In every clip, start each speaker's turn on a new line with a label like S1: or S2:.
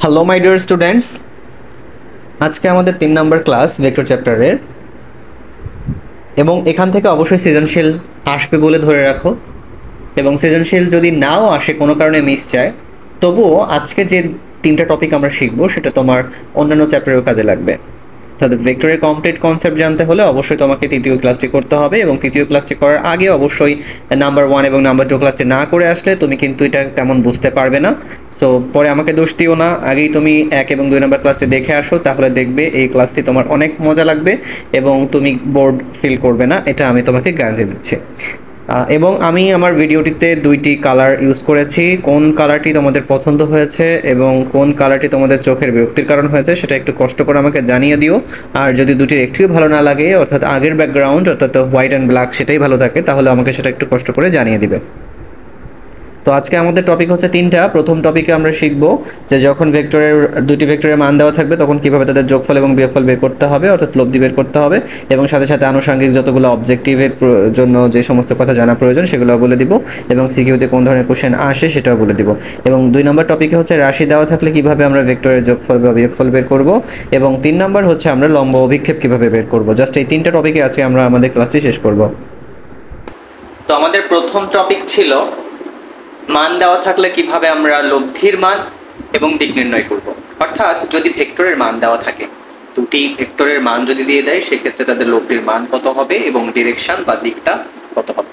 S1: Hello my dear students, আজকে আমাদের 3 নম্বর class vector চ্যাপ্টারের, এবং এখান থেকে অবশ্যই সৃজনশীল আসবে বলে ধরে রাখো। এবং সৃজনশীল যদি নাও আসে, কোনো কারণে মিস যায়, তবুও আজকে যে 3টা টপিক আমরা শিখবো সেটা তোমার অন্যান্য চ্যাপ্টারেও কাজে লাগবে। তাদের ভেক্টরের কমপ্লিট কনসেপ্ট জানতে হলে অবশ্যই তোমাকে তৃতীয় ক্লাসটি করতে হবে, এবং তৃতীয় ক্লাসটি করার আগে অবশ্যই নাম্বার 1 এবং নাম্বার 2 ক্লাসটি না করে আসলে তুমি কিন্তু এটা তেমন বুঝতে পারবে না। সো পরে আমাকে দোষ দিও না, আগেই তুমি 1 এবং 2 নাম্বার ক্লাসটি দেখে আসো, তাহলে দেখবে এই ক্লাসটি তোমার অনেক মজা লাগবে এবং তুমি বোর্ড ফিল করবে না, এটা আমি তোমাকে গ্যারান্টি দিচ্ছি। এবং আমি আমার ভিডিওটিতে 2টি কালার ইউজ করেছি। কোন কালারটি তোমাদের পছন্দ হয়েছে এবং কোন কালারটি তোমাদের চোখের বিরক্তির কারণ হয়েছে সেটা একটু কষ্ট করে আমাকে জানিয়ে দিও। আর যদি দুটির একটুও ভালো না লাগে, অর্থাৎ আগের ব্যাকগ্রাউন্ড অর্থাৎ হোয়াইট অ্যান্ড ব্ল্যাক সেটাই ভালো থাকে, তাহলে আমাকে সেটা একটু কষ্ট করে জানিয়ে দিবে। তো আজকে আমাদের টপিক হচ্ছে 3টা। প্রথম টপিকে আমরা শিখব যে যখন দুটি ভেক্টরের মান দেওয়া থাকবে তখন কিভাবে তাদের যোগফল এবং বিয়োগফল বের করতে হবে, অর্থাৎ লব্ধি বের করতে হবে, এবং সাথে সাথে আনুষঙ্গিক যতগুলো অবজেক্টিভের জন্য যে সমস্ত কথা জানা প্রয়োজন সেগুলো বলে দিব, এবং সিকিউতে কোন ধরনের কোশ্চেন আসে সেটাও বলে দিব। এবং 2 নম্বর টপিকে হচ্ছে রাশি দেওয়া থাকলে কিভাবে আমরা ভেক্টরের যোগফল বা বিয়োগফল বের করব, এবং 3 নম্বর হচ্ছে আমরা লম্ব অভিক্ষেপ কিভাবে বের করব। জাস্ট এই 3টা টপিকে আজকে আমরা আমাদের ক্লাসটি শেষ করব। তো আমাদের প্রথম টপিক ছিল মান দেওয়া থাকলে কিভাবে আমরা লব্ধির মান এবং দিক নির্ণয় করব। অর্থাৎ যদি ভেক্টরের মান দেওয়া থাকে, দুটি ভেক্টরের মান যদি দিয়ে দেয়, সেক্ষেত্রে তাদের লব্ধির মান কত হবে এবং ডিরেকশন বা দিকটা কত হবে।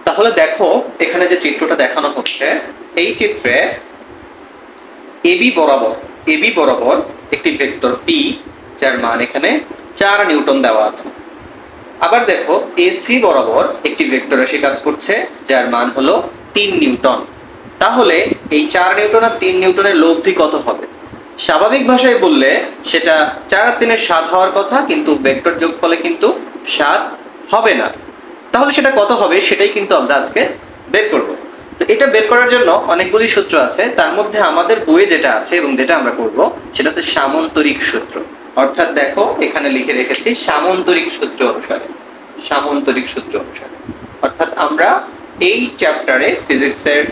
S1: তাহলে দেখো এখানে যে চিত্রটা দেখানো হচ্ছে, এই চিত্রে এবি বরাবর একটি ভেক্টর পি, যার মান এখানে 4 নিউটন দেওয়া আছে। আবার দেখো এসি বরাবর একটি ভেক্টর রাশি কাজ করছে, যার মান হলো 3 নিউটন। তাহলে এই 4 নিউটন আর 3 নিউটনের লব্ধি কত হবে? স্বাভাবিক ভাষায় বললে সেটা 4 আর 3 এর 7 হওয়ার কথা, কিন্তু ভেক্টর যোগফলে কিন্তু 7 হবে না। তাহলে সেটা কত হবে সেটাই কিন্তু আমরা আজকে বের করব। তো এটা বের করার জন্য অনেকগুলি সূত্র আছে, তার মধ্যে আমাদের বইয়ে যেটা আছে এবং যেটা আমরা করব সেটা হচ্ছে সামন্তরিক সূত্র। অর্থাৎ দেখো এখানে লিখে রেখেছি সামন্তরিক সূত্র অনুসারে। অর্থাৎ আমরা এই চ্যাপ্টারে, ফিজিক্সের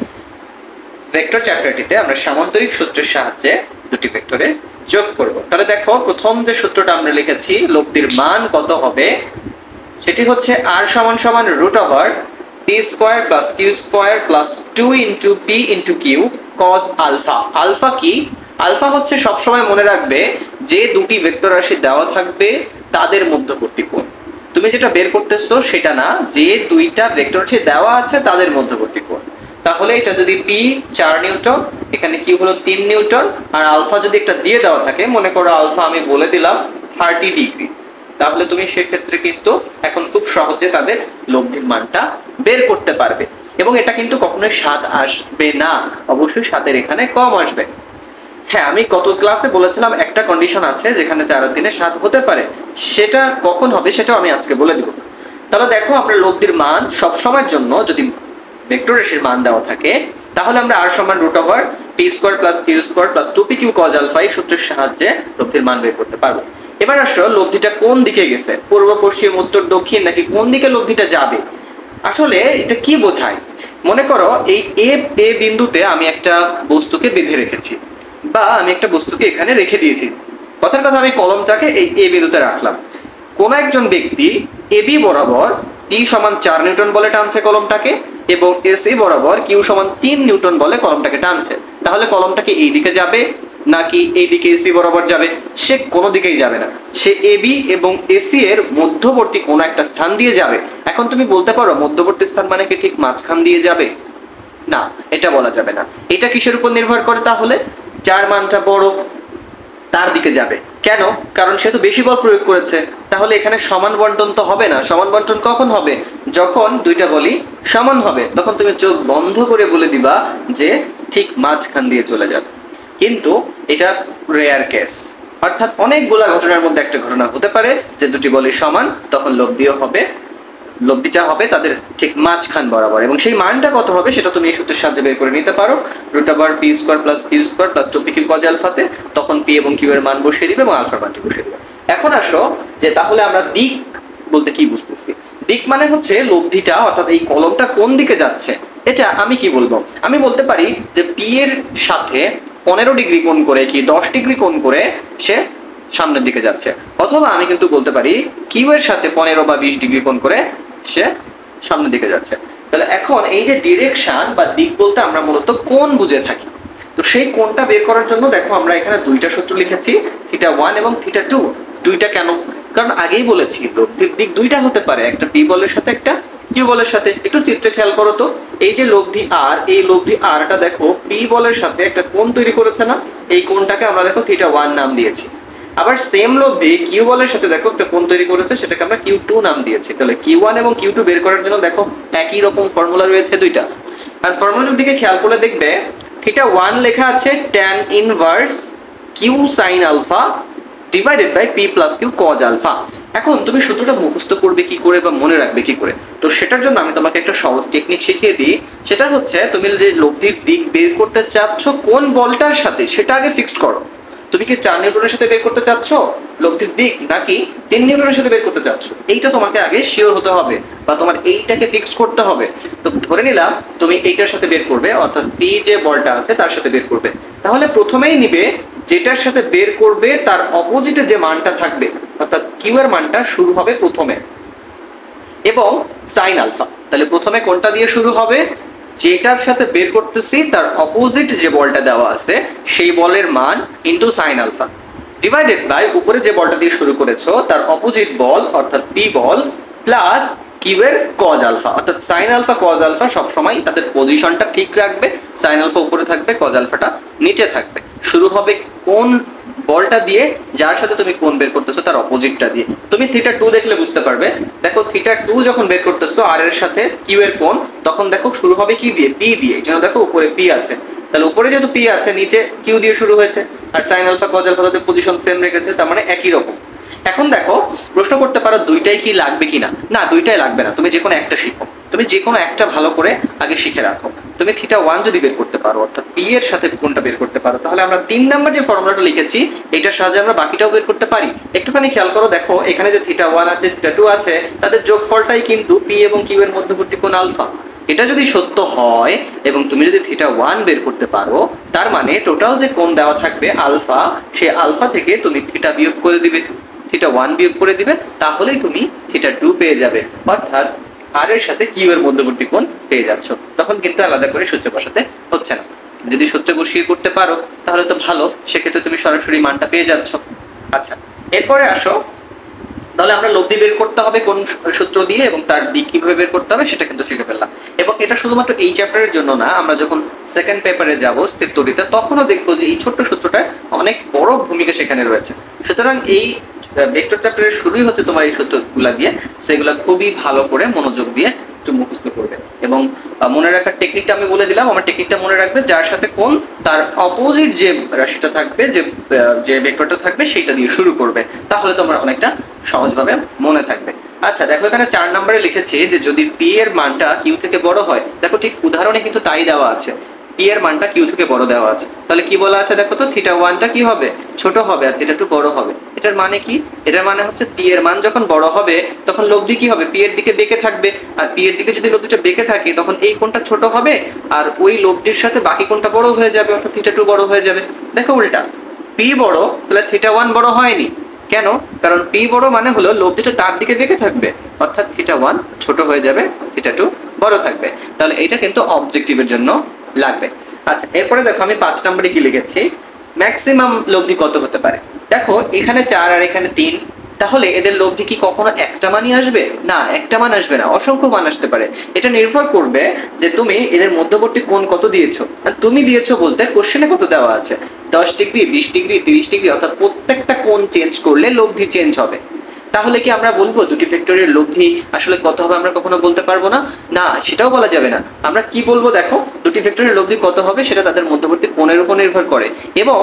S1: ভেক্টর চ্যাপ্টারটিতে আমরা সামন্তরিক সূত্রের সাহায্যে দুটি ভেক্টরে যোগ করব। তাহলে দেখো প্রথম যে সূত্রটা আমরা লিখেছি, লব্ধির মান কত হবে, সেটি হচ্ছে r সমান সমান √p² + q² + 2 * p * q cos alpha. Alpha কি? আলফা হচ্ছে সবসময় মনে রাখবে যে দুটি ভেক্টর রাশি দেওয়া থাকবে তাদের মধ্যবর্তী কোণ। তুমি যেটা বের করতেছো সেটা না, যে দুইটা ভেক্টর রাশি দেওয়া আছে তাদের মধ্যবর্তী কোণ। তাহলে এটা যদি p 4 নিউটন, এখানে q হলো 3 নিউটন, আর আলফা যদি একটা দিয়ে দেওয়া থাকে, মনে করো আলফা আমি বলে দিলাম 30 ডিগ্রি, তাহলে তুমি সেক্ষেত্রে কিন্তু এখন খুব সহজে তাদের লব্ধির মানটা বের করতে পারবে। এবং এটা কিন্তু কখনোই 7 আসবে না, অবশ্যই 7 এখানে কম আসবে। হ্যাঁ, আমি গত ক্লাসে বলেছিলাম একটা কন্ডিশন আছে যেখানে 4 আর 3 এ 7 হতে পারে, সেটা কখন হবে সেটাও আমি আজকে বলে দেব। তাহলে দেখো আমরা লব্ধির মান সব সময়ের জন্য যদি ভেক্টর রাশির মান দেওয়া থাকে, তাহলে আমরা r সমান √p² + q² + 2pq cos alpha এই সূত্রের সাহায্যে লব্ধির মান বের করতে পারবো। এবার আসো লব্ধিটা কোন দিকে গেছে, পূর্ব, পশ্চিম, উত্তর, দক্ষিণ, নাকি কোন দিকে লব্ধিটা যাবে। আসলে এটা কি বোঝায়? মনে করো এই এ বিন্দুতে আমি একটা বস্তুকে বেঁধে রেখেছি, বা আমি একটা বস্তুকে এখানে রেখে দিয়েছি। কথার কথা আমি কলমটাকে এই এ বিন্দুতে রাখলাম। কোন একজন ব্যক্তি এবি বরাবর t সমান 4 নিউটন বলে টানছে কলমটাকে, এবং এসি বরাবর q সমান 3 নিউটন বলে কলমটাকে টানছে। তাহলে কলমটাকে এই দিকে যাবে নাকি এই দিকে এসি বরাবর যাবে? সে কোনো দিকেই যাবে না, সে এবি এবং এসি এর মধ্যবর্তী কোনো একটা স্থান দিয়ে যাবে। এখন তুমি বলতে পারো মধ্যবর্তী স্থান মানে কি ঠিক মাঝখান দিয়ে যাবে? না, এটা বলা যাবে না। এটা কিসের উপর নির্ভর করে? তাহলে যার মানটা বড় তার দিকে যাবে। কেন? কারণ সে তো বেশি বল প্রয়োগ করেছে। তাহলে এখানে সমান বন্টন তো হবে না। সমান বন্টন কখন হবে? যখন দুইটা বলই সমান হবে, তখন তুমি চোখ বন্ধ করে বলে দিবা যে ঠিক মাঝখান দিয়ে চলে যাবে। কিন্তু এটা রেয়ার কেস, অর্থাৎ অনেকগুলা ঘটনার মধ্যে একটা ঘটনা হতে পারে যে দুটি বলই সমান, তখন লব্ধিটা হবে তাদের ঠিক মাঝখান বরাবর, এবং সেই মানটা কত হবে সেটা তুমি এই সূত্রের সাহায্যে বের করে নিতে পারো। √p² + q² + 2pq cos আলফাতে তখন p এবং q এর মান বসিয়ে দিবে এবং আলফার মানটি বসিয়ে দিবে। এখন আসো যে তাহলে আমরা দিক বলতে কি বুঝতেছি। দিক মানে হচ্ছে লব্ধিটা, অর্থাৎ এই কলমটা কোন দিকে যাচ্ছে। এটা আমি কি বলবো? আমি বলতে পারি যে p এর সাথে 15 ডিগ্রি কোণ করে কি 10 ডিগ্রি কোণ করে সে সামনের দিকে যাচ্ছে, অথবা আমি কিন্তু বলতে পারি কিউ এর সাথে 15 বা 20 ডিগ্রি কোণ করে সে সামনের দিকে যাচ্ছে। তাহলে এখন এই যে ডিরেকশন বা দিক বলতে আমরা মূলত কোণ বুঝে থাকি। তো সেই কোণটা বের করার জন্য দেখো আমরা এখানে দুইটা সূত্র লিখেছি, θ1 এবং θ2। দুইটা কেন? কারণ আগেই বলেছি লব্ধির দিক দুইটা হতে পারে, একটা পি বলের সাথে একটা কিউ বলের সাথে। একটু চিত্রে খেয়াল করো তো, এই যে লব্ধি আর, এই লব্ধি আরটা দেখো পি বলের সাথে একটা কোণ তৈরি করেছে না? এই কোণটাকে আমরা দেখো θ1 নাম দিয়েছি। আবার সেম লব্ধি কিউ বলের সাথে দেখো একটা কোণ তৈরি করেছে, সেটাকে আমরা Q2 নাম দিয়েছি। তাহলে Q1 এবং Q2 বের করার জন্য দেখো একই রকম ফর্মুলা রয়েছে দুইটা। আর ফর্মুলার দিকে খেয়াল করে দেখবে θ1 লেখা আছে tan inverse Q sin alpha divided by P plus Q cos alpha. এখন তুমি সূত্রটা মুখস্থ করবে কি করে বা মনে রাখবে কি করে? তো সেটার জন্য আমি তোমাকে একটা সহজ টেকনিক শিখিয়ে দিই। সেটা হচ্ছে তুমি যে লব্ধির দিক বের করতে চাচ্ছ কোন বলটার সাথে, সেটা আগে ফিক্সড করো। তুমি কি 4 নিউটনের সাথে বের করতে চাচ্ছ লব্ধির দিক, নাকি 3 নিউটনের সাথে বের করতে চাচ্ছ? এইটা তোমাকে আগে শিওর হতে হবে বা তোমার এইটাকে ফিক্স করতে হবে। তো ধরে নিলাম তুমি এইটার সাথে বের করবে, অর্থাৎ পি যে বলটা আছে তার সাথে বের করবে। তাহলে প্রথমেই নিবে যেটার সাথে বের করবে তার অপোজিটে যে মানটা থাকবে, অর্থাৎ কিউ এর মানটা শুরু হবে প্রথমে এবং সাইন আলফা। তাহলে প্রথমে কোনটা দিয়ে শুরু হবে? যেটার সাথে বের করতেছি তার অপোজিট যে বলটা দেওয়া আছে সেই বলের মান into sine alpha divided by উপরে যে বলটা দিয়ে শুরু করেছো তার অপোজিট বল অর্থাৎ পি বল প্লাস কিউ এর কজ আলফা। অর্থাৎ সাইন আলফা কজ আলফা সব সময় তাদের পজিশনটা ঠিক রাখবে, সাইন আলফা উপরে থাকবে, কজ আলফাটা নিচে থাকবে। শুরু হবে কোন বলটা দিয়ে যার সাথে তুমি কোণ বের করতেছো তার অপোজিটটা দিয়ে। তুমি θ2 দেখলে বুঝতে পারবে, দেখো θ2 যখন বের করতেছো আর এর সাথে কিউ এর কোণ, তখন দেখো শুরু হবে কি দিয়ে? পি দিয়ে। এই জন্য দেখো উপরে পি আছে, তাহলে উপরে যেহেতু পি আছে নিচে কিউ দিয়ে শুরু হয়েছে, আর সাইন আলফা কজ আলফা তাদের পজিশন সেম রেখেছে, তার মানে একই রকম। এখন দেখো প্রশ্ন করতে পারো দুইটাই কি লাগবে কিনা? না, দুইটাই লাগবে না, তুমি যে কোনো একটা শিখো। তুমি যে কোনো একটা ভালো করে আগে শিখে রাখো। তুমি θ1 যদি বের করতে পারো, অর্থাৎ পি এর সাথে কোনটা বের করতে পারো, তাহলে আমরা 3 নাম্বার যে ফর্মুলাটা লিখেছি এটার সাহায্যে আমরা বাকিটাও বের করতে পারি। একটুখানি খেয়াল করো, দেখো এখানে যে θ1 আর যে θ2 আছে তাদের যোগফলটাই কিন্তু পি এবং কিউ এর মধ্যবর্তী কোণ আলফা। এটা যদি সত্য হয় এবং তুমি যদি θ1 বের করতে পারো, তার মানে টোটাল যে কোণ দেওয়া থাকবে আলফা, সেই আলফা থেকে তুমি θ বিয়োগ করে দিবে, θ1 বিয়োগ করে দিবে, তাহলেই তুমি θ2 পেয়ে যাবে। অর্থাৎ আর এর সাথে কিউ এর মধ্যবর্তী কোণ পেয়ে যাচ্ছ। তখন কিন্তু আলাদা করে সূত্র বসাতে হচ্ছে না। যদি সূত্র বসিয়ে করতে পারো তাহলে তো ভালো, সেক্ষেত্রে তুমি সরাসরি মানটা পেয়ে যাচ্ছ। আচ্ছা, এরপরে আসো, তাহলে আমরা লব্ধি বের করতে হবে কোন সূত্র দিয়ে এবং তার দিক কিভাবে বের করতে হবে সেটা কিন্তু শিখে ফেললাম। এবং এটা শুধুমাত্র এই চ্যাপ্টারের জন্য না, আমরা যখন সেকেন্ড পেপারে যাব স্থির তড়িতে, তখনও দেখবো যে এই ছোট্ট সূত্রটা অনেক বড় ভূমিকা সেখানে রয়েছে। সুতরাং এই ভেক্টর চ্যাপ্টারের শুরুই হচ্ছে তোমার এই সূত্রগুলা দিয়ে, সেগুলা খুবই ভালো করে মনোযোগ দিয়ে একটু মুখস্থ করবে। এবং মনে রাখার টেকনিকটা আমি বলে দিলাম, আমার টেকনিকটা মনে রাখবে, যার সাথে কোন তার অপোজিট যে রাশিটা থাকবে, যে ভেক্টরটা থাকবে সেটা দিয়ে শুরু করবে, তাহলে তোমার অনেকটা সহজভাবে মনে থাকবে। আচ্ছা দেখো, এখানে 4 নম্বরে লিখেছি যে যদি পি এর মানটা কিউ থেকে বড় হয়, দেখো ঠিক উদাহরণে কিন্তু তাই দেওয়া আছে, পি এর মানটা কিউ থেকে বড় দেওয়া আছে। তাহলে কি বলা আছে দেখো তো, θ1 টা কি হবে? ছোট হবে, আর θ2 বড় হবে। এটার মানে কি? এটার মানে হচ্ছে পি এর মান যখন বড় হবে তখন লব্ধি কি হবে? পি এর দিকে বেঁকে থাকবে, আর পি এর দিকে যদি লব্ধিটা বেঁকে থাকে তখন এই কোণটা ছোট হবে আর ওই লব্ধির সাথে বাকি কোণটা বড় হয়ে যাবে, অর্থাৎ θ2 বড় হয়ে যাবে। দেখো উল্টা, পি বড় তাহলে θ1 বড় হয়নি। কেন? কারণ পি বড় মানে হলো লব্ধিটা তার দিকে বেঁকে থাকবে, অর্থাৎ θ1 ছোট হয়ে যাবে, θ2 বড় থাকবে। তাহলে এটা কিন্তু অবজেক্টিভের জন্য লাগবে। আচ্ছা, এরপরে দেখো আমি 5 নম্বরে কি লিখেছি, ম্যাক্সিমাম লব্ধি কত হতে পারে। দেখো এখানে 4 আর এখানে 3, তাহলে এদের লব্ধি কি কখনো একটা মানই আসবে? না, একটা মান আসবে না, অসংখ্য মান আসতে পারে। এটা নির্ভর করবে যে তুমি এদের মধ্যবর্তী কোণ কত দিয়েছো। তুমি দিয়েছো বলতে কোশ্চেনে কত দেওয়া আছে, 10 ডিগ্রি, 20 ডিগ্রি, 30 ডিগ্রি, অর্থাৎ প্রত্যেকটা কোণ চেঞ্জ করলে লব্ধি চেঞ্জ হবে। তাহলে কি আমরা বলবো দুটি ভেক্টরের লব্ধি আসলে কত হবে? আমরা কখনো বলতে পারবো না, না সেটাও বলা যাবে না। আমরা কি বলবো দেখো, দুটি ভেক্টরের লব্ধি কত হবে সেটা তাদের মধ্যবর্তী কোণের উপর নির্ভর করে। এবং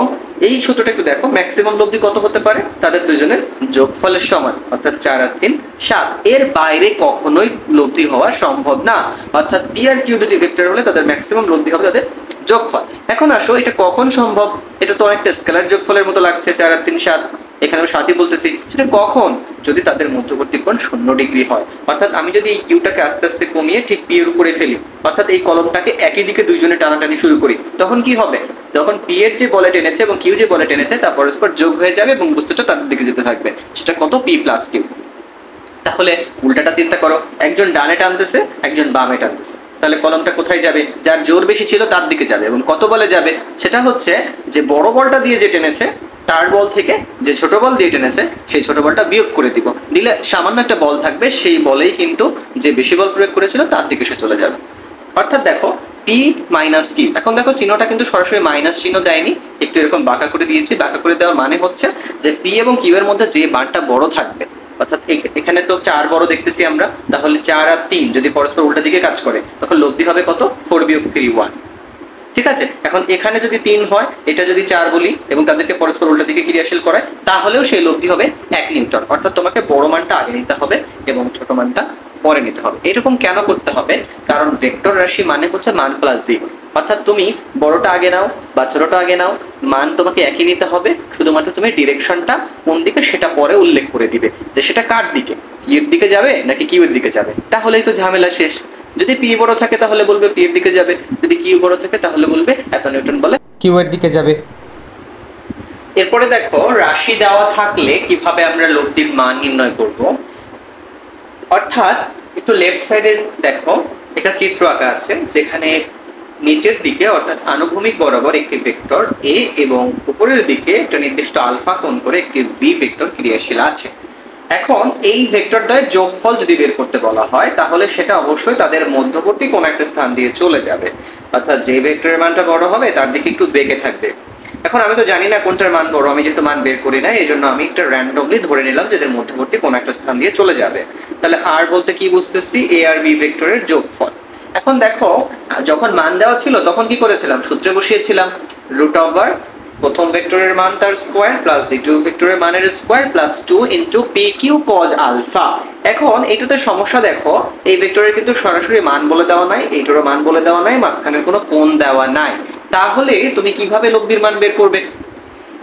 S1: এই সূত্রটা একটু দেখো, ম্যাক্সিমাম লব্ধি কত হতে পারে? তাদের দুজনের যোগফলের সমান, অর্থাৎ 4 আর 3 7। এর বাইরে কখনোই লব্ধি হওয়া সম্ভব না। অর্থাৎ পি আর কিউ দুটি ভেক্টর হলে তাদের ম্যাক্সিমাম লব্ধি হবে তাদের যোগফল। এখন আসো, এটা কখন সম্ভব? এটা তো অনেকটা স্কেলার যোগফলের মতো লাগছে, 4 আর 3 7, এখানেও 7ই বলতেছি। সেটা কখন? যদি তাদের মধ্যবর্তী কোণ 0 ডিগ্রি হয়। অর্থাৎ আমি যদি এই কিউটাকে আস্তে আস্তে কমিয়ে ঠিক পি এর উপরে ফেলি, অর্থাৎ এই কলমটাকে একই দিকে দুইজনে টানাটানি শুরু করি, তখন কি হবে? যখন পি এর যে বলে টেনেছে এবং কিউ যে বলে টেনেছে তা পরস্পর যোগ হয়ে যাবে এবং বস্তুটা তার দিকে যেতে থাকবে, সেটা কত পি প্লাস কিউ। তাহলে উল্টাটা চিন্তা করো, একজন ডানে টানতেছে একজন বামে টানতেছে, তাহলে কলমটা কোথায় যাবে? যার জোর বেশি ছিল তার দিকে যাবে। এবং কত বলে যাবে? সেটা হচ্ছে যে বড় বলটা দিয়ে যে টেনেছে তার বল থেকে যে ছোট বল দিয়ে টেনেছে সেই ছোট বলটা বিয়োগ করে দিব, দিলে সামান্য একটা বল থাকবে, সেই বলেই কিন্তু যে বেশি বল প্রয়োগ করেছিল তার দিকে সে চলে যাবে। অর্থাৎ দেখো পি মাইনাস কিউ, এখন দেখো চিহ্নটা কিন্তু সরাসরি মাইনাস চিহ্ন দেয়নি, একটু এরকম বাঁকা করে দিয়েছি। বাঁকা করে দেওয়ার মানে হচ্ছে যে পি এবং কিউ এর মধ্যে যে মানটা বড় থাকবে, অর্থাৎ এখানে তো 4 বড় দেখতেছি আমরা, তাহলে 4 আর 3 যদি পরস্পর উল্টা দিকে কাজ করে তখন লব্ধি হবে কত? 4 বিয়োগ 3 1। ঠিক আছে, এখন এখানে যদি 3 হয়, এটা যদি 4 বলি এবং তাদেরকে পরস্পর উল্টা দিকে ক্রিয়াশীল করায়, তাহলেও সেই লব্ধি হবে 1 নিউটন। অর্থাৎ তোমাকে বড় মানটা আগে নিতে হবে এবং ছোট মানটা পরে নিতে হবে। এরকম কেন করতে হবে? কারণ ভেক্টর রাশি মানে হচ্ছে মান প্লাস দিক, অর্থাৎ তুমি বড়টা আগে নাও বা ছোটটা আগে নাও, মান তোমাকে একই নিতে হবে, শুধুমাত্র তুমি ডিরেকশনটা কোন দিকে সেটা পরে উল্লেখ করে দিবে, যে সেটা কার দিকে, পি এর দিকে যাবে নাকি কিউ এর দিকে যাবে। তাহলেই তো ঝামেলা শেষ। যদি পি বড় থাকে তাহলে বলবে পি এর দিকে যাবে, যদি কিউ বড় থাকে তাহলে বলবে এত নিউটন বলে কিউ এর দিকে যাবে। এরপরে দেখো রাশি দেওয়া থাকলে কিভাবে আমরা লব্ধির মান নির্ণয় করব। অর্থাৎ একটু লেফট সাইডে দেখো একটা চিত্র আঁকা আছে, যেখানে নিচের দিকে অর্থাৎ আনুভূমিক বরাবর একটি ভেক্টর এ এবং উপরের দিকে একটা নির্দিষ্ট আলফা কোণ করে একটি বি ভেক্টর ক্রিয়াশীল আছে। এখন এই ভেক্টরদ্বয়ের যোগফল যদি বের করতে বলা হয় তাহলে সেটা অবশ্যই তাদের মধ্যবর্তী কোন একটা স্থান দিয়ে চলে যাবে, অর্থাৎ যে ভেক্টরের মানটা বড় হবে তার দিকে একটু বেঁকে থাকবে। এখন আমি তো জানি না কোনটার মান বড়, আমি যেহেতু মান বের করি না এই জন্য আমি একটা র্যান্ডমলি ধরে নিলাম যে এদের মধ্যবর্তী কোন একটা স্থান দিয়ে চলে যাবে। তাহলে আর বলতে কি বুঝতেছি? এ আর বি ভেক্টরের যোগফল। এখন দেখো যখন মান দেওয়া ছিল তখন কি করেছিলাম? সূত্রে বসিয়েছিলাম রুট ওভার প্রথম ভেক্টরের মান তার স্কয়ার প্লাস দ্বিতীয় ভেক্টরের মানের square plus 2 into P Q cos alpha. এখন এটাতে সমস্যা দেখো, এই ভেক্টরের কিন্তু সরাসরি মান বলে দেওয়া নাই, এইটারও মান বলে দেওয়া নাই, মাঝখানের কোনো কোণ দেওয়া নাই। তাহলে তুমি কিভাবে লব্ধির মান বের করবে?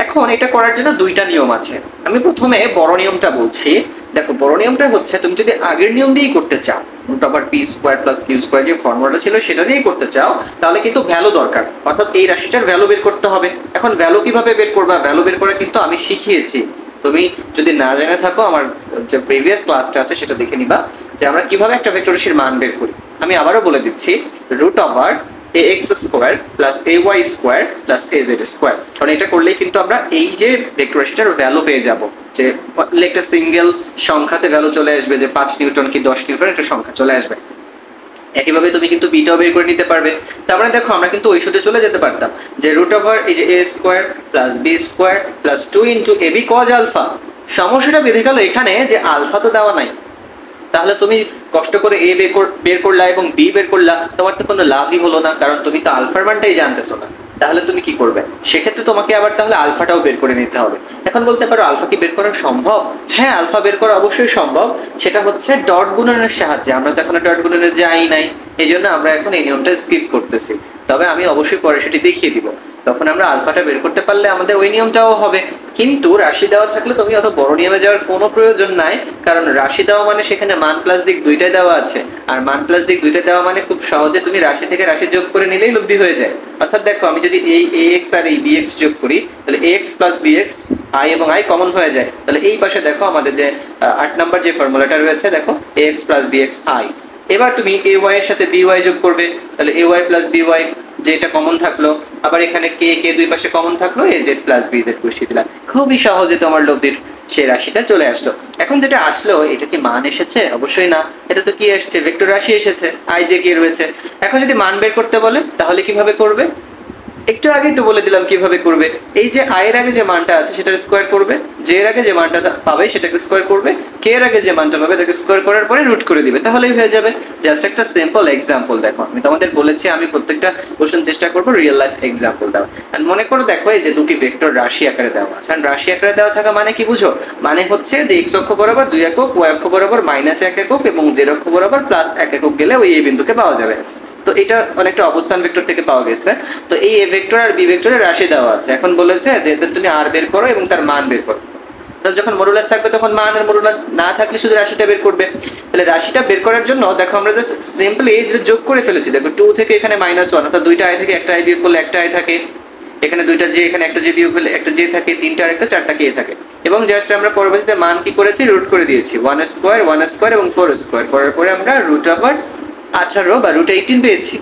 S1: এখন এটা করার জন্য দুইটা নিয়ম আছে। আমি প্রথমে বড় নিয়মটা বলছি। দেখো বড় নিয়মটা হচ্ছে, তুমি যদি আগের নিয়ম দিয়েই করতে চাও, root over P square plus Q square যে ফর্মুলাটা ছিল সেটা দিয়েই করতে চাও, তাহলে কিন্তু ভ্যালু দরকার, অর্থাৎ এই রাশিটার ভ্যালু বের করতে হবে। এখন ভ্যালু কিভাবে বের করবা? ভ্যালু বের করা কিন্তু আমি শিখিয়েছি, তুমি যদি না জেনে থাকো আমার যে প্রিভিয়াস ক্লাসটা আছে সেটা দেখে নিবা, যে আমরা কিভাবে একটা ভেক্টর রাশির মান বের করি। আমি আবারও বলে দিচ্ছি, root over ax square plus ay square plus az square. কারণ এটা করলেই কিন্তু আমরা এই যে ভেক্টর রাশিটার ভ্যালু পেয়ে যাব, যে একটা সিঙ্গেল সংখ্যাতে ভ্যালু চলে আসবে, যে 5 নিউটন কি 10 নিউটন একটা সংখ্যা চলে আসবে। একইভাবে তুমি কিন্তু বিটাও বের করে নিতে পারবে। তারপরে দেখো আমরা কিন্তু ওই সূত্রে চলে যেতে পারতাম, যে রুট ওভার এই যে a square plus b square plus 2 into ab cos alpha. সমস্যাটা বেঁধে গেল এখানে যে আলফা তো দেওয়া নাই, তাহলে তুমি কষ্ট করে এ বের করলা এবং বি বের করলা, তোমার তো কোনো লাভই হলো না, কারণ তুমি তো আলফার মানটাই জানতেছো না। তাহলে তুমি কি করবে? সেক্ষেত্রে তোমাকে আবার তাহলে আলফাটাও বের করে নিতে হবে। এখন বলতে পারো আলফা কি বের করা সম্ভব? হ্যাঁ, আলফা বের করা অবশ্যই সম্ভব, সেটা হচ্ছে ডট গুণনের সাহায্যে। আমরা তো এখন ডট গুণনে যাই নাই, এই জন্য আমরা এখন এই নিয়মটা স্কিপ করতেছি। তবে আমি অবশ্যই পরে সেটি দেখিয়ে দিব, তখন আমরা আলফাটা বের করতে পারলে আমাদের ওই নিয়মটাও হবে। কিন্তু রাশি দেওয়া থাকলে তুমি অত বড় নিয়মে যাওয়ার কোনো প্রয়োজন নাই, কারণ রাশি দেওয়া মানে সেখানে মান প্লাস দিক দুইটাই দেওয়া আছে, আর মান প্লাস দিক দুইটা দেওয়া মানে খুব সহজে তুমি রাশি থেকে রাশি যোগ করে নিলেই লব্ধি হয়ে যায়। অর্থাৎ দেখো আমি যদি এই ax আর এই bx যোগ করি, তাহলে ax প্লাস bx i এবং i কমন হয়ে যায়। তাহলে এই পাশে দেখো আমাদের যে 8 নাম্বার যে ফর্মুলাটা রয়েছে, দেখো ax প্লাস bx i। এবার তুমি ay এর সাথে by যোগ করবে, তাহলে ay প্লাস by যেটা কমন থাকলো, আবার এখানে কে দুই পাশে কমন থাকলো, az প্লাস bz বসিয়ে দিলাম। খুবই সহজে তোমার লব্ধির সেই রাশিটা চলে আসলো। এখন যেটা আসলো, এটা কি মান এসেছে? অবশ্যই না, এটা তো কি এসেছে? ভেক্টর রাশি এসেছে, i যে কে রয়েছে। এখন যদি মান বের করতে বলে তাহলে কিভাবে করবে? একটু আগেই তো বলে দিলাম কিভাবে করবে। এই যে i এর আগে যে মানটা আছে সেটার স্কয়ার করবে, j এর আগে যে মানটা পাবে সেটাকে স্কয়ার করবে, k এর আগে যে মানটা পাবে তাকে স্কয়ার করার পরে রুট করে দিবে, তাহলেই হয়ে যাবে। জাস্ট একটা সিম্পল एग्जांपल দেখো, আমি তোমাদের বলেছি আমি প্রত্যেকটা কোশ্চেন চেষ্টা করব রিয়েল লাইফ एग्जांपल দেওয়া। এন্ড মনে করো দেখো এই যে দুটি ভেক্টর রাশি আকারে দেওয়া আছে, এন্ড রাশি আকারে দেওয়া থাকা মানে কি বুঝো? মানে হচ্ছে যে x অক্ষ বরাবর 2 একক, y অক্ষ বরাবর -1 একক এবং z অক্ষ বরাবর +1 একক গেলে ওই এই বিন্দুকে পাওয়া যাবে। তো এটা অনেকটা অবস্থান ভেক্টর থেকে পাওয়া গেছে। তো এই a ভেক্টর আর b ভেক্টরের রাশি দেওয়া আছে, এখন বলেছে যে এদের তুমি r বের করো এবং তার মান বের করো। তো যখন মডুলাস থাকবে তখন মান, আর মডুলাস না থাকলে শুধু রাশিটা বের করবে। তাহলে রাশিটা বের করার জন্য দেখো আমরা জাস্ট সিম্পলি যোগ করে ফেলেছি। দেখো 2 থেকে এখানে -1, অর্থাৎ দুইটা i থেকে একটা i বিয়োগ করলে একটা i থাকে। এখানে দুইটা জে, এখানে একটা জে বিয়োগ হলে একটা জে থাকে, তিনটা আর একটা চারটা কে থাকে। এবং জাস্ট আমরা পরবর্তীতে মান কি করেছি, রুট করে দিয়েছি 1 স্কয়ার এবং 4 স্কয়ার করার পরে আমরা রুট ওভার 18 বা রুট 18 পেয়েছি।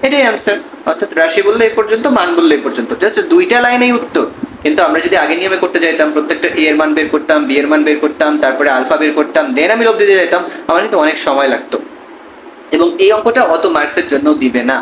S1: এটাই অ্যান্সার। অর্থাৎ রাশি বললে এই পর্যন্ত, মান বললে এই পর্যন্ত, জাস্ট দুইটা লাইনেই উত্তর। কিন্তু আমরা যদি আগে নিয়মে করতে যাইতাম, প্রত্যেকটা এ এর মান বের করতাম, বি এর মান বের করতাম, তারপরে আলফা বের করতাম, দেন আমি লব্ধি দিয়ে যেতাম, আমার কিন্তু অনেক সময় লাগতো এবং এই অঙ্কটা অত মার্কসের জন্য দিবে না।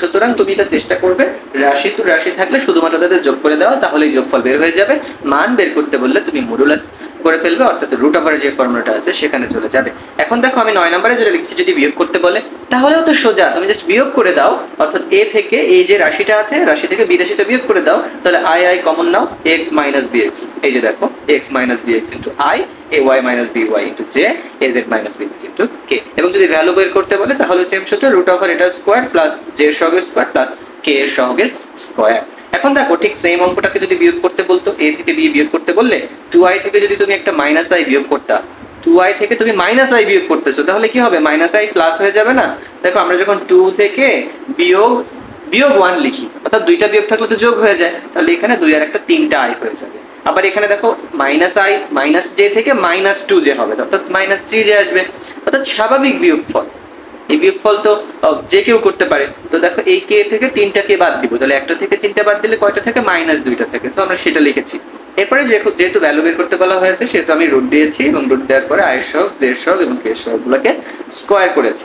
S1: সুতরাং তুমি এটা চেষ্টা করবে রাশি টু রাশি থাকলে শুধুমাত্র তাদের যোগ করে দেওয়া, তাহলেই যোগফল বের হয়ে যাবে। মান বের করতে বললে তুমি মডুলাস করে ফেলবে, অর্থাৎ রুট ওভারের যে ফর্মুলাটা আছে সেখানে চলে যাবে। এখন দেখো আমি 9 নম্বরে যেটা লিখছি, যদি বিয়োগ করতে বলে তাহলেও তো সোজা, তুমি জাস্ট বিয়োগ করে দাও। অর্থাৎ এ থেকে এই যে রাশিটা আছে, রাশি থেকে বি রাশিটা বিয়োগ করে দাও, তাহলে আই আই কমন নাও, x মাইনাস বিএক্স। এই যে দেখো x minus BX into I, A Y minus B Y into J, A Z minus B Z into K. এবং যদি ভ্যালু বের করতে বলে তাহলে সেম সূত্র, রুট ওভার এটা স্কোয়ার প্লাস জে এর সহগের স্কোয়ার প্লাস কে এর সহগের স্কোয়ার। এখন দেখো ঠিক সেম অঙ্কটাকে যদি বিয়োগ করতে বলতো, এ থেকে বি বিয়োগ করতে বললে 2i থেকে যদি তুমি একটা মাইনাস আই বিয়োগ করতা, 2i থেকে তুমি মাইনাস আই বিয়োগ করতেছো, তাহলে কি হবে, মাইনাস আই প্লাস হয়ে যাবে না? দেখো আমরা যখন 2 থেকে বিয়োগ 1 লিখি, অর্থাৎ দুইটা বিয়োগ থাকলে তো যোগ হয়ে যায়, তাহলে এখানে 2 আর একটা 3টা আই হয়ে যাবে। আবার এখানে দেখো মাইনাস আই মাইনাস জে থেকে মাইনাস 2 জে হবে, অর্থাৎ মাইনাস 3 জে আসবে, অর্থাৎ স্বাভাবিক বিয়োগফল। এই বিয়োগফল তো যে কেউ করতে পারে। তো দেখো এই কে থেকে 3টা কে বাদ দিব, তাহলে একটা থেকে 3টা বাদ দিলে কয়টা থেকে, মাইনাস 2টা থেকে। তো আমরা সেটা লিখেছি। এরপরে যেহেতু ভ্যালু বের করতে বলা হয়েছে সেহেতু আমি রুট দিয়েছি এবং রুট দেওয়ার পরে আই এর সহগ, জে এর সহগ এবং কে এর সহগগুলোকে স্কয়ার করেছি।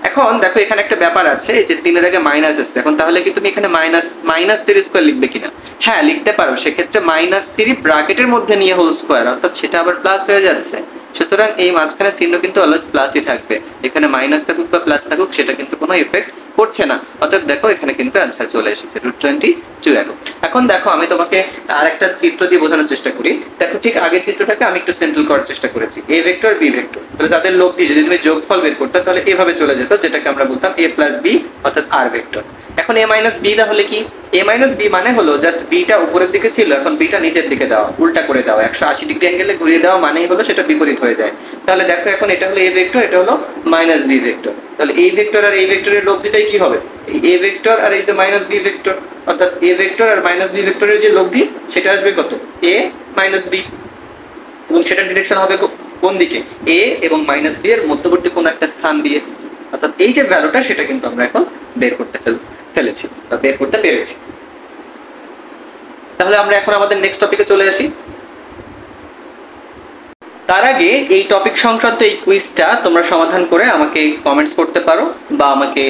S1: এখন দেখো এখানে একটা ব্যাপার আছে, এই যে 3 এর আগে মাইনাস আসছে, এখন তাহলে কি তুমি এখানে মাইনাস 3 স্কয়ার লিখবে কিনা? হ্যাঁ লিখতে পারো, সেক্ষেত্রে মাইনাস 3 ব্র্যাকেটের মধ্যে নিয়ে হোল স্কয়ার, অর্থাৎ সেটা আবার প্লাস হয়ে যাচ্ছে। সুতরাং এই মাঝখানে চিহ্ন কিন্তু অলওয়েজ প্লাসই থাকবে, এখানে মাইনাস থাকুক বা প্লাস থাকুক সেটা কিন্তু কোনো ইফেক্ট করছে না। অর্থাৎ দেখো এখানে কিন্তু অ্যান্সার চলে এসেছে রুট 22। এখন দেখো আমি তোমাকে আরেকটা চিত্র দিয়ে বোঝানোর চেষ্টা করি। দেখো ঠিক আগের চিত্রটাকে আমি একটু সিম্পল করার চেষ্টা করেছি, এ ভেক্টর বি ভেক্টর, তাহলে তাদের লব্ধি যদি তুমি যোগফল বের করতে তাহলে এভাবে চলে যেত, যেটাকে আমরা বলতাম এ প্লাস বি অর্থাৎ আর ভেক্টর। এখন এ মাইনাস বি তাহলে কি, এ মাইনাস বি মানে হলো জাস্ট বিটা উপরের দিকে ছিল, এখন বিটা নিচের দিকে দেওয়া, উল্টা করে দেওয়া, 180 ডিগ্রি অ্যাঙ্গেলে ঘুরিয়ে দেওয়া মানেই হলো সেটা বিপরীত হয়ে যায়। তাহলে দেখো এখন এটা হলো এ ভেক্টর, এটা হলো মাইনাস বি ভেক্টর, তাহলে এই ভেক্টর আর এই ভেক্টরের লব্ধিটাই কি হবে, এ ভেক্টর আর এই যে মাইনাস বি ভেক্টর, অর্থাৎ এ ভেক্টর আর মাইনাস বি ভেক্টরের যে লব্ধি সেটা আসবে কত, এ মাইনাস বি, এবং সেটার ডিরেকশন হবে কোন দিকে, এ এবং মাইনাস বি এর মধ্যবর্তী কোন একটা স্থান দিয়ে। অর্থাৎ এই যে ভ্যালুটা সেটা কিন্তু আমরা এখন বের করতে ফেলেছি বা বের করতে পেরেছি। তাহলে আমরা এখন আমাদের নেক্সট টপিকে চলে আসি। তার আগে এই টপিক সংক্রান্ত এই কুইজটা তোমরা সমাধান করে আমাকে কমেন্টস করতে পারো বা আমাকে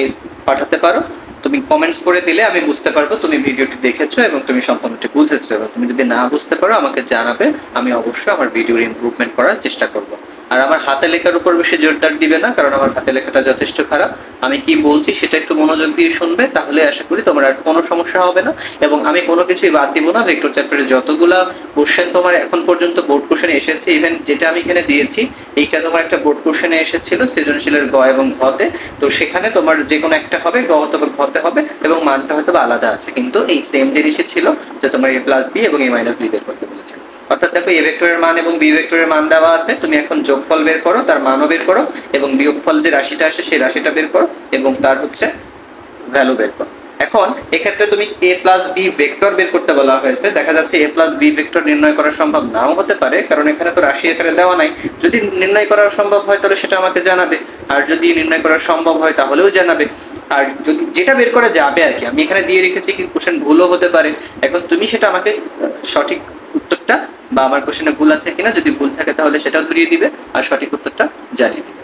S1: পাঠাতে পারো। তুমি কমেন্টস করে দিলে আমি বুঝতে পারবো তুমি ভিডিওটি দেখেছো এবং তুমি সম্পূর্ণটি বুঝেছো, এবং তুমি যদি না বুঝতে পারো আমাকে জানাবে, আমি অবশ্যই আমার ভিডিওর ইমপ্রুভমেন্ট করার চেষ্টা করব। আর আমার হাতে লেখার উপর বেশি জোরদার দিবে না, কারণ আমার হাতে লেখাটা যথেষ্ট খারাপ। আমি কি বলছি সেটা একটু মনোযোগ দিয়ে শুনবে, তাহলে আশা করি তোমার আর কোনো সমস্যা হবে না। এবং আমি কোনো কিছুই বাদ দিব না, ভেক্টর চ্যাপ্টারে যতগুলা কোশ্চেন তোমার এখন পর্যন্ত বোর্ড কোশ্চেনে এসেছে, ইভেন যেটা আমি এখানে দিয়েছি এইটা তোমার একটা বোর্ড কোশ্চেনে এসেছিল সৃজনশীলের গ এবং ঘতে, তো সেখানে তোমার যে কোনো একটা হবে, গ অথবা ঘতে হবে, এবং মানটা হয়তো আলাদা আছে, কিন্তু এই সেম জিনিসই ছিল যে তোমার এ প্লাস বি এবং এ মাইনাস বি বের করতে বলেছে। অর্থাৎ দেখো এ ভেক্টরের মান এবং বি ভেক্টরের মান দেওয়া আছে, তুমি এখন যোগফল বের করো, তার মানও বের করো, এবং বিয়োগফল যে রাশিটা আসে সেই রাশিটা বের করো, এবং তার হচ্ছে ভ্যালু বের করো। এখন এক্ষেত্রে তুমি এ প্লাস বি ভেক্টর বের করতে বলা হয়েছে। দেখা যাচ্ছে এ প্লাস বি ভেক্টর নির্ণয় করা সম্ভব নাও হতে পারে, কারণ এখানে তো রাশি আকারে দেওয়া নাই। যদি নির্ণয় করা সম্ভব হয় তাহলে সেটা আমাকে জানাবে, আর যদি নির্ণয় করা সম্ভব হয় তাহলেও জানাবে। আর যদি যেটা বের করা যাবে আর কি, আমি এখানে দিয়ে রেখেছি কি কোশ্চেন ভুলও হতে পারে, এখন তুমি সেটা আমাকে সঠিক উত্তরটা বা আমার কোশ্চেনে ভুল আছে কিনা, যদি ভুল থাকে তাহলে সেটাও ধরিয়ে দিবে আর সঠিক উত্তরটা জানিয়ে দিবে।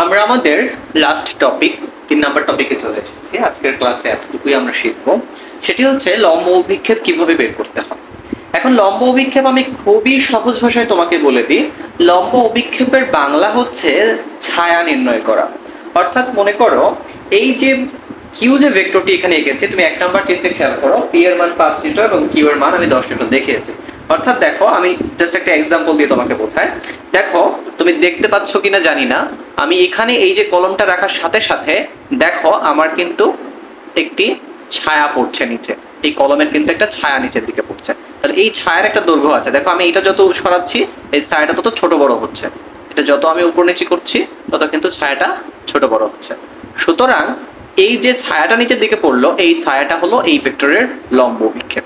S1: আমরা আমাদের লাস্ট টপিক 3 নাম্বার টপিকে চলে এসেছি। আজকের ক্লাসে এতটুকুই আমরা শিখবো, সেটি হচ্ছে লম্ব অভিক্ষেপ কিভাবে বের করতে হয়। এখন লম্ব অভিক্ষেপ আমি খুবই সহজ ভাষায় তোমাকে বলে দিই, লম্ব অভিক্ষেপের বাংলা হচ্ছে ছায়া নির্ণয় করা। অর্থাৎ মনে করো এই যে কিউ যে ভেক্টরটি এখানে এঁকেছে, তুমি 1 নাম্বার চিত্রে খেয়াল করো, পি এর মান 5 নিউটন এবং কিউ এর মান আমি 10 নিউটন দেখিয়েছি। অর্থাৎ দেখো আমি জাস্ট একটা एग्जांपल দিয়ে তোমাকে বোঝাই। দেখো তুমি দেখতে পাচ্ছ কিনা জানি না, আমি এখানে এই যে কলমটা রাখার সাথে সাথে দেখো আমার কিন্তু একটি ছায়া পড়ছে নিচে, এই কলমের কিন্তু একটা ছায়া নিচের দিকে পড়ছে। তাহলে এই ছায়ার একটা দৈর্ঘ্য আছে, দেখো আমি এটা যত সরাচ্ছি এই ছায়াটা তত ছোট বড় হচ্ছে, এটা যত আমি উপর নিচে করছি তত কিন্তু ছায়াটা ছোট বড় হচ্ছে। সুতরাং এই যে ছায়াটা নিচের দিকে পড়লো, এই ছায়াটা হলো এই ভেক্টরের লম্ব অভিক্ষেপ।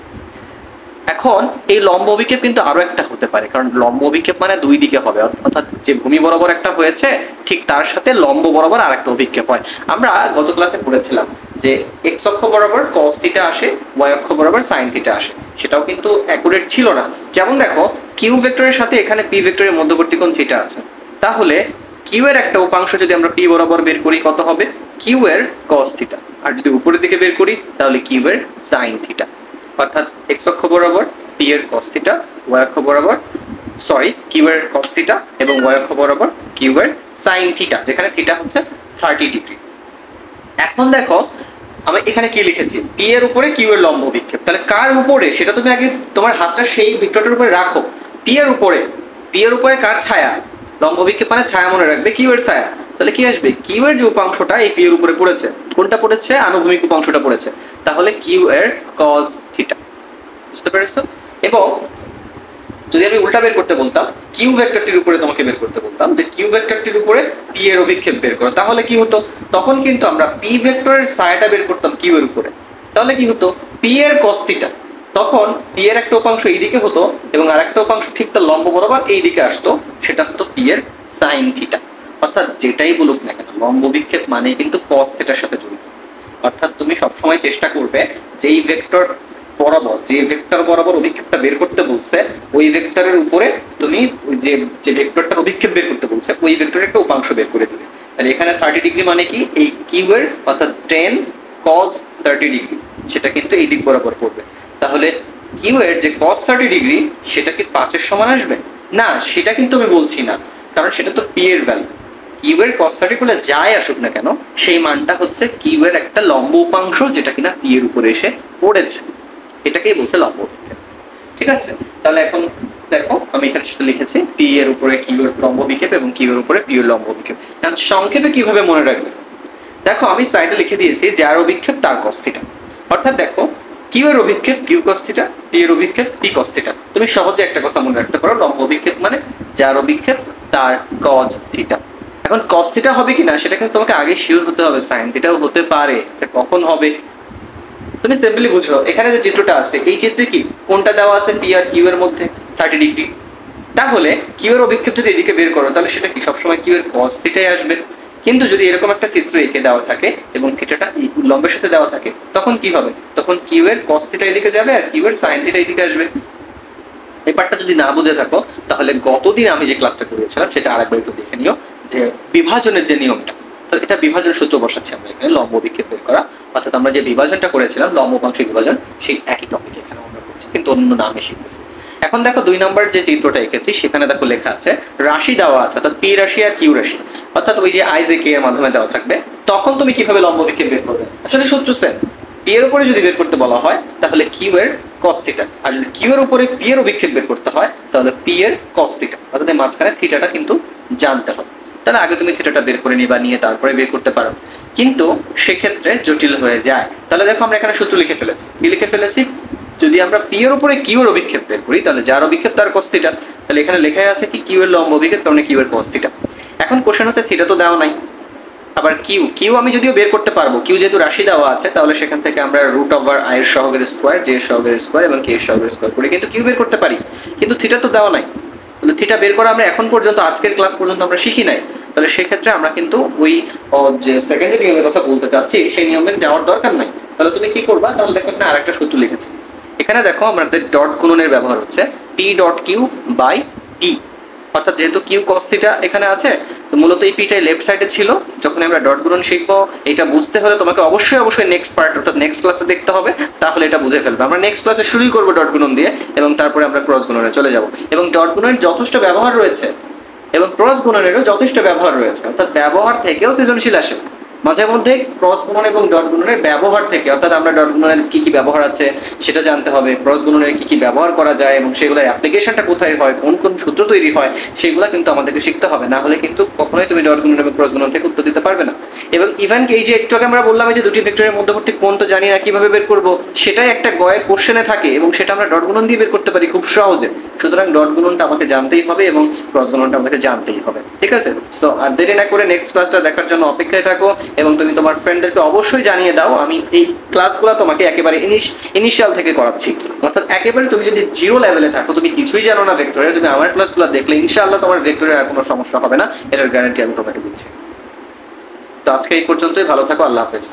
S1: এখন এই লম্ব অভিক্ষেপ কিন্তু আরো একটা হতে পারে, কারণ লম্ব অভিক্ষেপ মানে দুই দিকে হবে, অর্থাৎ যে ভূমি বরাবর একটা হয়েছে ঠিক তার সাথে লম্ব বরাবর আরেকটা অভিক্ষেপ হয়। আমরা গত ক্লাসে পড়েছিলাম যে এক্স অক্ষ বরাবর cos থিটা আসে, ওয়াই অক্ষ বরাবর sin থিটা আসে, সেটাও কিন্তু অ্যাকুরেট ছিল না। যেমন দেখো কিউ ভেক্টরের সাথে এখানে পি ভেক্টরের মধ্যবর্তী কোণ থিটা আছে, তাহলে কিউ এর একটা উপাংশ যদি আমরা পি বরাবর বের করি কত হবে, কিউ এর cos থিটা, আর যদি উপরের দিকে বের করি তাহলে কিউ এর sin থিটা। অর্থাৎ এক্স অক্ষ বরাবর পি এর cos থিটা, ওয়াই অক্ষ বরাবর কিউ এর cos থিটা এবং ওয়াই অক্ষ বরাবর কিউ এর sin থিটা, যেখানে থিটা হচ্ছে 30 ডিগ্রি। এখন দেখো আমি এখানে কি লিখেছি, পি এর উপরে কিউ এর লম্ব অভিক্ষেপ, তাহলে কার উপরে সেটা তুমি আগে তোমার হাতটা সেই ভেক্টরটার উপরে রাখো। পি এর উপরে কার ছায়া, লম্ব অভিক্ষেপ মানে ছায়া মনে রাখবে, কিউ এর ছায়া। তাহলে কি আসবে, কিউ এর যে উপাংশটা এই পি এর উপরে পড়েছে, কোনটা পড়েছে, আনুভূমিক উপাংশটা পড়েছে, তাহলে কিউ এর cos থিটা। বুঝতে পেরেছো? এবং যদি আমি উল্টা বের করতে বলতাম, কিউ ভেক্টরটির উপরে তোমাকে বের করতে বলতাম যে কিউ ভেক্টরটির উপরে পি এর অভিক্ষেপ বের করো, তাহলে কি হতো, তখন কিন্তু আমরা পি ভেক্টরের ছায়াটা বের করতাম কিউ এর উপরে, তাহলে কি হতো, পি এর cos থিটা, তখন পি এর একটা উপাংশ এইদিকে হতো এবং আরেকটা উপাংশ ঠিক তার লম্ব বরাবর এইদিকে আসতো, সেটা হতো পি এর sin থিটা। অর্থাৎ যেটাই বলুক না কেন লম্ব অভিক্ষেপ মানে কিন্তু cos থিটার সাথে জড়িত। অর্থাৎ তুমি সবসময় চেষ্টা করবে যে এই ভেক্টর বরাবর, যে ভেক্টর বরাবর অভিক্ষেপটা বের করতে বলছে ওই ভেক্টরের উপরে তুমি যে যে ভেক্টরটার অভিক্ষেপ বের করতে বলছে ওই ভেক্টরের একটা উপাংশ বের করে দিবে। তাহলে এখানে 30 ডিগ্রি মানে কি, এই কিউ এর অর্থাৎ 10 cos 30 ডিগ্রি সেটা কিন্তু এই দিক বরাবর পড়বে। তাহলে কিউ এর যে cos 30 ডিগ্রি সেটা কি 5 এর সমান আসবে না, সেটা কিন্তু আমি বলছি না, কারণ সেটা তো পি এর ভ্যালু। কিউ এর cos 30 বলে যাই আসুক না কেন সেই মানটা হচ্ছে কিউ এর একটা লম্ব উপাংশ যেটা কিনা পি এর উপরে এসে পড়েছে, এটাকেই বলছে লম্ব অভিক্ষেপ। ঠিক আছে? তাহলে এখন দেখো আমি এখানে সেটা লিখেছি, পি এর উপরে কিউ এর লম্ব অভিক্ষেপ এবং কিউ এর উপরে পি এর লম্ব অভিক্ষেপ। এখন সংক্ষেপে কিভাবে মনে রাখবে, দেখো আমি সাইডে লিখে দিয়েছি যার অভিক্ষেপ তার cos থিটা। অর্থাৎ দেখো কিউ এর অভিক্ষেপ কিউ cos থিটা, পি এর অভিক্ষেপ পি cos থিটা। তুমি সহজে একটা কথা মনে রাখতে পারো, লম্ব অভিক্ষেপ মানে যার অভিক্ষেপ তার cos থিটা। এখন cos থিটা হবে কিনা সেটা কিন্তু তোমাকে আগে শিওর হতে হবে, sin থিটাও হতে পারে, যে কখন হবে। তুমি সিম্পলি বুঝো, এখানে যে চিত্রটা আছে এই চিত্রে কি কোনটা দেওয়া আছে, পি আর কিউ এর মধ্যে 30 ডিগ্রি, তাহলে কিউ এর অভিক্ষেপ যদি এদিকে বের করো তাহলে সেটা কি সবসময় কিউ এর cos থিটাই আসবে। কিন্তু যদি এরকম একটা চিত্র এঁকে দেওয়া থাকে এবং থিটাটা এই লম্বের সাথে দেওয়া থাকে তখন কি হবে, তখন কিউ এর cos থিটা এদিকে যাবে আর কিউ এর sin থিটা এদিকে আসবে। এই পার্টটা যদি না বুঝে থাকো তাহলে গতদিন আমি যে ক্লাসটা করিয়েছিলাম সেটা আরেকবার একটু দেখে নিও, যে বিভাজনের যে নিয়মটা, তো এটা বিভাজন সূত্র বসাচ্ছি আমরা এখানে, লম্ব অভিক্ষেপ বের করা। অর্থাৎ আমরা যে বিভাজনটা করেছিলাম লম্ব উপাংশের বিভাজন, সেই একই টপিক এখানে আমরা করছি কিন্তু অন্য নামে শিখতেছি। এখন দেখো 2 নম্বর যে চিত্রটা এঁকেছি সেখানে দেখো লেখা আছে রাশি দেওয়া আছে, অর্থাৎ পি রাশি আর কিউ রাশি, অর্থাৎ ওই যে আই জে কে এর মাধ্যমে দেওয়া থাকবে, তখন তুমি কিভাবে লম্ব অভিক্ষেপ বের করবে, আসলে সূত্র সেম। পি এর উপরে যদি বের করতে বলা হয় তাহলে কিউ এর cos থিটা, আর যদি কিউ এর উপরে পি এর অভিক্ষেপ বের করতে হয় তাহলে পি এর cos থিটা, অর্থাৎ এই মাঝখানে থিটাটা কিন্তু জানতে হবে। তাহলে আগে তুমি থিটাটা বের করে নিবা, নিয়ে তারপরে বের করতে পারো, কিন্তু সেক্ষেত্রে জটিল হয়ে যায়। তাহলে দেখো আমরা এখানে সূত্র লিখে ফেলেছি, কি লিখে ফেলেছি, যদি আমরা পি এর উপরে কিউ এর অভিক্ষেপ বের করি তাহলে যার অভিক্ষেপ তার cos থিটা, তাহলে এখানে লেখা আছে কি কিউ এর লম্ব অভিক্ষেপ তার মানে কিউ এর cos থিটা। এখন কোশ্চেন হচ্ছে থিটা তো দেওয়া নাই, আবার কিউ আমি যদিও বের করতে পারবো, কিউ যেহেতু রাশি দেওয়া আছে তাহলে সেখান থেকে আমরা রুট ওভার আই এর সহগের স্কয়ার, জে এর সহগের স্কয়ার এবং কে এর সহগের স্কয়ার করে কিন্তু কিউ বের করতে পারি, কিন্তু থিটা তো দেওয়া নাই। তাহলে থিটা বের করা আমরা এখন পর্যন্ত আজকের ক্লাস পর্যন্ত আমরা শিখি নাই, তাহলে সেক্ষেত্রে আমরা কিন্তু ওই যে সেকেন্ড যে নিয়মের কথা বলতে চাচ্ছি সেই নিয়মে যাওয়ার দরকার নাই। তাহলে তুমি কি করবা, তাহলে দেখো এখানে আরেকটা সূত্র লিখেছি, এখানে দেখো আমাদের ডট গুণনের ব্যবহার হচ্ছে P dot Q by P, অর্থাৎ যেহেতু কিউ cos থিটা এখানে আছে তো মূলত এই পিটাই লেফট সাইডে ছিল। যখন আমরা ডট গুণন শিখবো এটা বুঝতে হলে তোমাকে অবশ্যই নেক্সট পার্ট অর্থাৎ নেক্সট ক্লাসে দেখতে হবে, তাহলে এটা বুঝে ফেলবে। আমরা নেক্সট ক্লাসে শুরুই করবো ডট গুণন দিয়ে এবং তারপরে আমরা ক্রস গুণনে চলে যাব, এবং ডট গুণনের যথেষ্ট ব্যবহার রয়েছে এবং ক্রস গুণনেরও যথেষ্ট ব্যবহার রয়েছে, অর্থাৎ ব্যবহার থেকেও সৃজনশীল আসে। মাঝে মধ্যে ক্রস গুণন এবং ডট গুণনের ব্যবহার থেকে, অর্থাৎ আমরা ডট গুণনের কি কি ব্যবহার আছে সেটা জানতে হবে, ক্রস গুণনের কি কি ব্যবহার করা যায় এবং সেগুলোর অ্যাপ্লিকেশনটা কোথায় হয়, কোন কোন সূত্র তৈরি হয়, সেগুলো কিন্তু আমাদেরকে শিখতে হবে, না হলে কিন্তু কখনোই তুমি ডট গুণন এবং ক্রস গুণন থেকে উত্তর দিতে পারবে না। এবং ইভেন এই যে একটু আগে আমরা বললাম যে দুটি ভেক্টরের মধ্যবর্তী কোণ তো জানি না কিভাবে বের করব, সেটাই একটা গয়ের কোশ্চেনে থাকে এবং সেটা আমরা ডট গুণন দিয়ে বের করতে পারি খুব সহজে, সুতরাং ডট গুণনটা আমাকে জানতেই হবে এবং ক্রস গুণনটা আমাকে জানতেই হবে। ঠিক আছে? সো আর দেরি না করে নেক্সট ক্লাসটা দেখার জন্য অপেক্ষায় থাকো এবং তুমি তোমার ফ্রেন্ডদেরকে অবশ্যই জানিয়ে দাও আমি এই ক্লাসগুলো তোমাকে একেবারে ইনিশিয়াল থেকে করাচ্ছি। অর্থাৎ একেবারে তুমি যদি জিরো লেভেলে থাকো, তুমি কিছুই জানো না ভেক্টরে, তুমি আমার ক্লাসগুলো দেখলে ইনশাআল্লাহ তোমার ভেক্টরের আর কোনো সমস্যা হবে না, এটার গ্যারান্টি আমি তোমাকে দিচ্ছি। তো আজকে এই পর্যন্তই, ভালো থাকো, আল্লাহ হাফেজ।